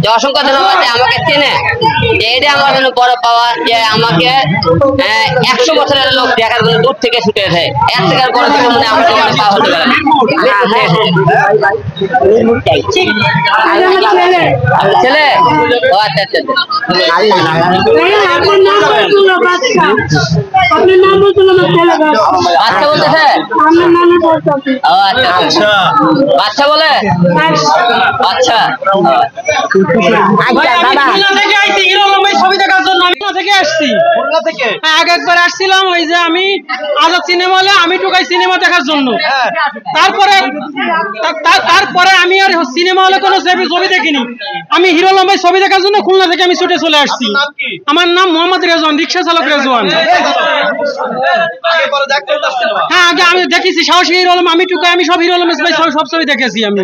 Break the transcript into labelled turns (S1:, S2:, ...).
S1: যে অসংখ্য ধন্যবাদ যে আমাকে চেনে, এইটা আমার জন্য বড় পাওয়া, যে আমাকে 100 বছরের লোক দেখার জন্য দূর থেকে ছুটে আসে, এর থেকে আর বড় কিছু মনে আমার জন্য পাওয়া হতে পারে না। ছেলে, ও আচ্ছা আচ্ছা বাচ্চা বলতেছে, ও আচ্ছা আচ্ছা বাচ্চা বলে, আচ্ছা
S2: ছবি দেখার জন্য আমি থেকে আসছি। আগে একবার আসছিলাম ওই যে আমি আজাদ সিনেমা হলে আমি ঢুকাই সিনেমা দেখার জন্য, তারপরে আমি আর সিনেমা হলে কোনো ছবি দেখিনি। আমি হিরো আলম ভাই ছবি দেখার জন্য খুলনা থেকে আমি ছুটে চলে আসছি। আমার নাম মোহাম্মদ রেজওয়ান, রিক্সা চালক রেজওয়ান। হ্যাঁ আগে আমি দেখেছি সাহসী হিরো আলম, আমি টুকাই, আমি সব হিরো আলম ভাই সব ছবি দেখেছি আমি।